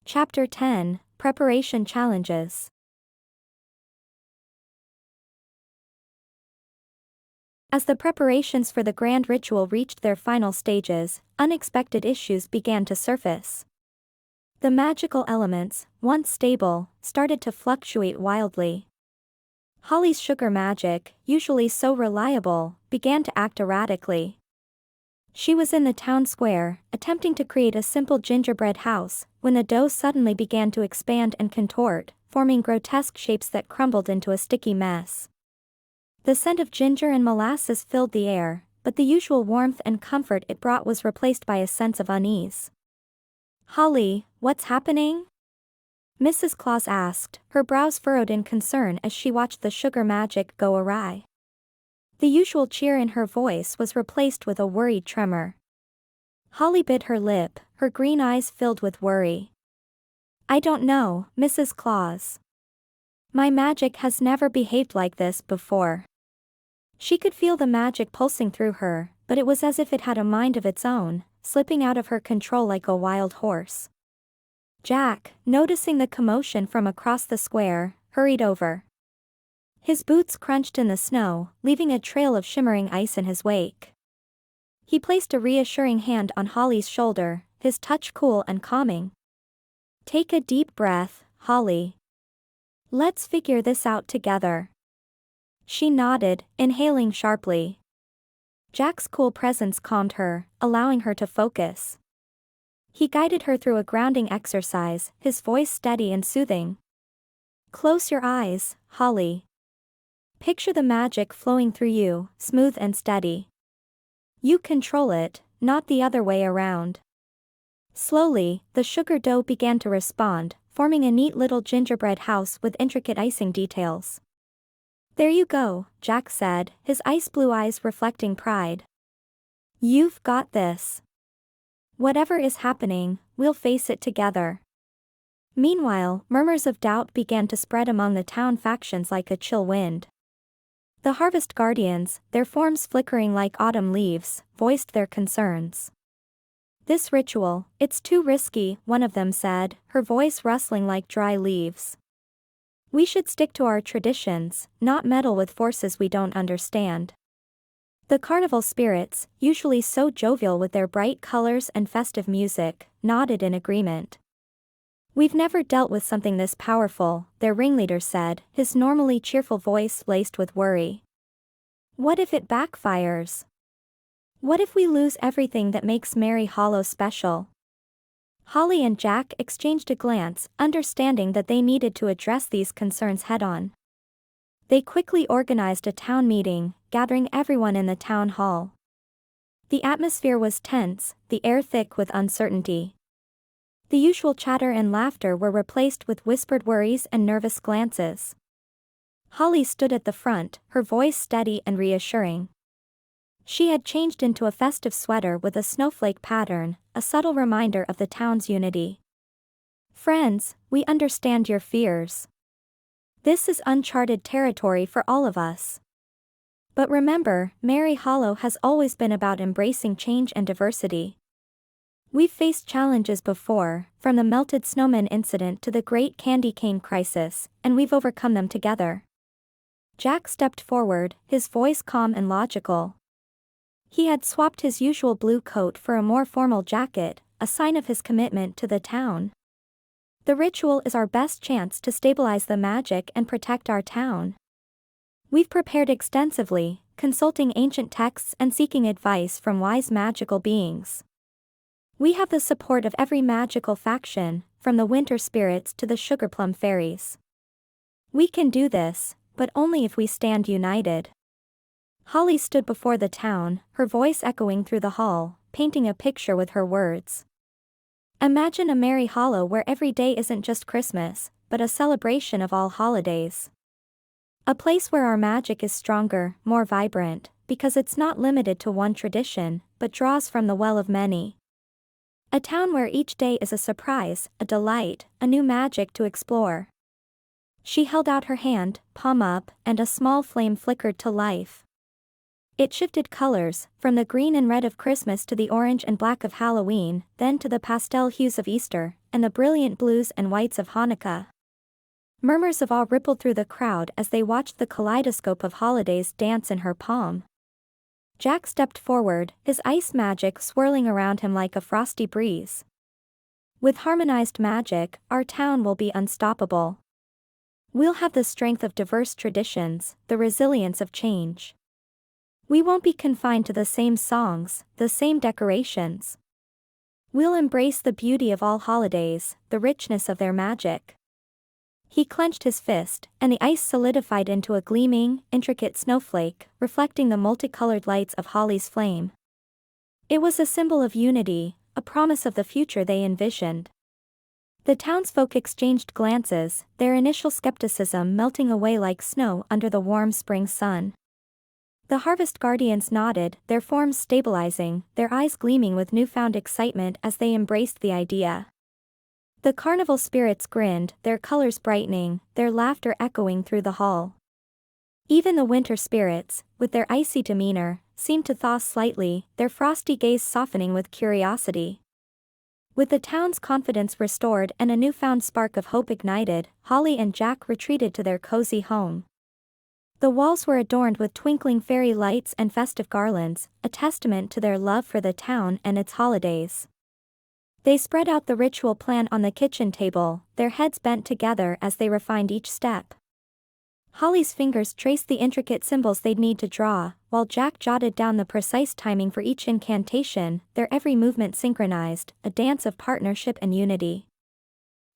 Chapter 10, Preparation Challenges. As the preparations for the grand ritual reached their final stages, unexpected issues began to surface. The magical elements, once stable, started to fluctuate wildly. Holly's sugar magic, usually so reliable, began to act erratically. She was in the town square, attempting to create a simple gingerbread house, when the dough suddenly began to expand and contort, forming grotesque shapes that crumbled into a sticky mess. The scent of ginger and molasses filled the air, but the usual warmth and comfort it brought was replaced by a sense of unease. "Holly, what's happening?" Mrs. Claus asked, her brows furrowed in concern as she watched the sugar magic go awry. The usual cheer in her voice was replaced with a worried tremor. Holly bit her lip, her green eyes filled with worry. "I don't know, Mrs. Claus. My magic has never behaved like this before." She could feel the magic pulsing through her, but it was as if it had a mind of its own, slipping out of her control like a wild horse. Jack, noticing the commotion from across the square, hurried over. His boots crunched in the snow, leaving a trail of shimmering ice in his wake. He placed a reassuring hand on Holly's shoulder, his touch cool and calming. "Take a deep breath, Holly. Let's figure this out together." She nodded, inhaling sharply. Jack's cool presence calmed her, allowing her to focus. He guided her through a grounding exercise, his voice steady and soothing. "Close your eyes, Holly. Picture the magic flowing through you, smooth and steady. You control it, not the other way around." Slowly, the sugar dough began to respond, forming a neat little gingerbread house with intricate icing details. "There you go," Jack said, his ice blue eyes reflecting pride. "You've got this. Whatever is happening, we'll face it together." Meanwhile, murmurs of doubt began to spread among the town factions like a chill wind. The Harvest Guardians, their forms flickering like autumn leaves, voiced their concerns. "This ritual, it's too risky," one of them said, her voice rustling like dry leaves. "We should stick to our traditions, not meddle with forces we don't understand." The carnival spirits, usually so jovial with their bright colors and festive music, nodded in agreement. "We've never dealt with something this powerful," their ringleader said, his normally cheerful voice laced with worry. "What if it backfires? What if we lose everything that makes Merry Hollow special?" Holly and Jack exchanged a glance, understanding that they needed to address these concerns head-on. They quickly organized a town meeting, gathering everyone in the town hall. The atmosphere was tense, the air thick with uncertainty. The usual chatter and laughter were replaced with whispered worries and nervous glances. Holly stood at the front, her voice steady and reassuring. She had changed into a festive sweater with a snowflake pattern, a subtle reminder of the town's unity. "Friends, we understand your fears. This is uncharted territory for all of us. But remember, Merry Hollow has always been about embracing change and diversity. We've faced challenges before, from the melted snowman incident to the Great Candy Cane crisis, and we've overcome them together." Jack stepped forward, his voice calm and logical. He had swapped his usual blue coat for a more formal jacket, a sign of his commitment to the town. "The ritual is our best chance to stabilize the magic and protect our town. We've prepared extensively, consulting ancient texts and seeking advice from wise magical beings. We have the support of every magical faction, from the winter spirits to the sugarplum fairies. We can do this, but only if we stand united." Holly stood before the town, her voice echoing through the hall, painting a picture with her words. "Imagine a Merry Hollow where every day isn't just Christmas, but a celebration of all holidays. A place where our magic is stronger, more vibrant, because it's not limited to one tradition, but draws from the well of many. A town where each day is a surprise, a delight, a new magic to explore." She held out her hand, palm up, and a small flame flickered to life. It shifted colors, from the green and red of Christmas to the orange and black of Halloween, then to the pastel hues of Easter, and the brilliant blues and whites of Hanukkah. Murmurs of awe rippled through the crowd as they watched the kaleidoscope of holidays dance in her palm. Jack stepped forward, his ice magic swirling around him like a frosty breeze. With harmonized magic, our town will be unstoppable. We'll have the strength of diverse traditions, the resilience of change. We won't be confined to the same songs, the same decorations. We'll embrace the beauty of all holidays, the richness of their magic. He clenched his fist, and the ice solidified into a gleaming, intricate snowflake, reflecting the multicolored lights of Holly's flame. It was a symbol of unity, a promise of the future they envisioned. The townsfolk exchanged glances, their initial skepticism melting away like snow under the warm spring sun. The harvest guardians nodded, their forms stabilizing, their eyes gleaming with newfound excitement as they embraced the idea. The carnival spirits grinned, their colors brightening, their laughter echoing through the hall. Even the winter spirits, with their icy demeanor, seemed to thaw slightly, their frosty gaze softening with curiosity. With the town's confidence restored and a newfound spark of hope ignited, Holly and Jack retreated to their cozy home. The walls were adorned with twinkling fairy lights and festive garlands, a testament to their love for the town and its holidays. They spread out the ritual plan on the kitchen table, their heads bent together as they refined each step. Holly's fingers traced the intricate symbols they'd need to draw, while Jack jotted down the precise timing for each incantation, their every movement synchronized, a dance of partnership and unity.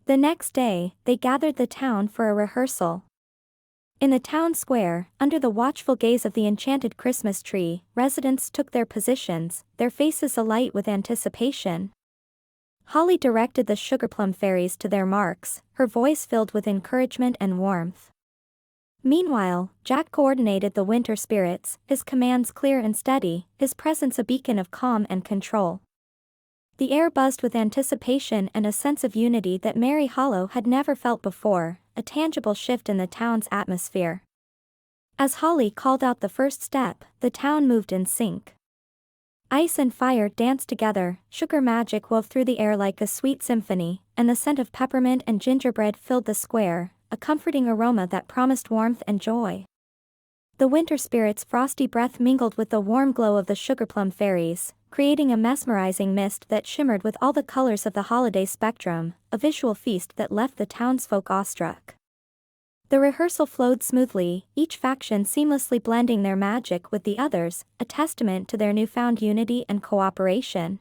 The next day, they gathered the town for a rehearsal. In the town square, under the watchful gaze of the enchanted Christmas tree, residents took their positions, their faces alight with anticipation. Holly directed the sugarplum fairies to their marks, her voice filled with encouragement and warmth. Meanwhile, Jack coordinated the winter spirits, his commands clear and steady, his presence a beacon of calm and control. The air buzzed with anticipation and a sense of unity that Merry Hollow had never felt before, a tangible shift in the town's atmosphere. As Holly called out the first step, the town moved in sync. Ice and fire danced together, sugar magic wove through the air like a sweet symphony, and the scent of peppermint and gingerbread filled the square, a comforting aroma that promised warmth and joy. The winter spirit's frosty breath mingled with the warm glow of the sugarplum fairies, creating a mesmerizing mist that shimmered with all the colors of the holiday spectrum, a visual feast that left the townsfolk awestruck. The rehearsal flowed smoothly, each faction seamlessly blending their magic with the others, a testament to their newfound unity and cooperation.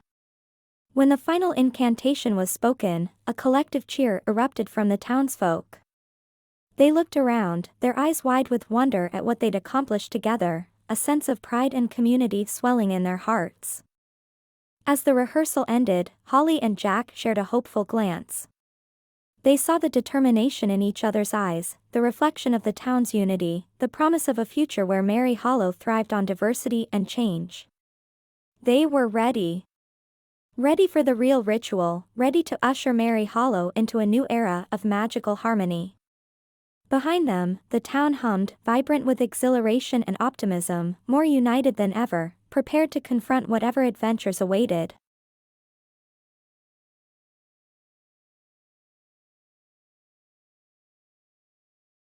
When the final incantation was spoken, a collective cheer erupted from the townsfolk. They looked around, their eyes wide with wonder at what they'd accomplished together, a sense of pride and community swelling in their hearts. As the rehearsal ended, Holly and Jack shared a hopeful glance. They saw the determination in each other's eyes, the reflection of the town's unity, the promise of a future where Merry Hollow thrived on diversity and change. They were ready. Ready for the real ritual, ready to usher Merry Hollow into a new era of magical harmony. Behind them, the town hummed, vibrant with exhilaration and optimism, more united than ever, prepared to confront whatever adventures awaited.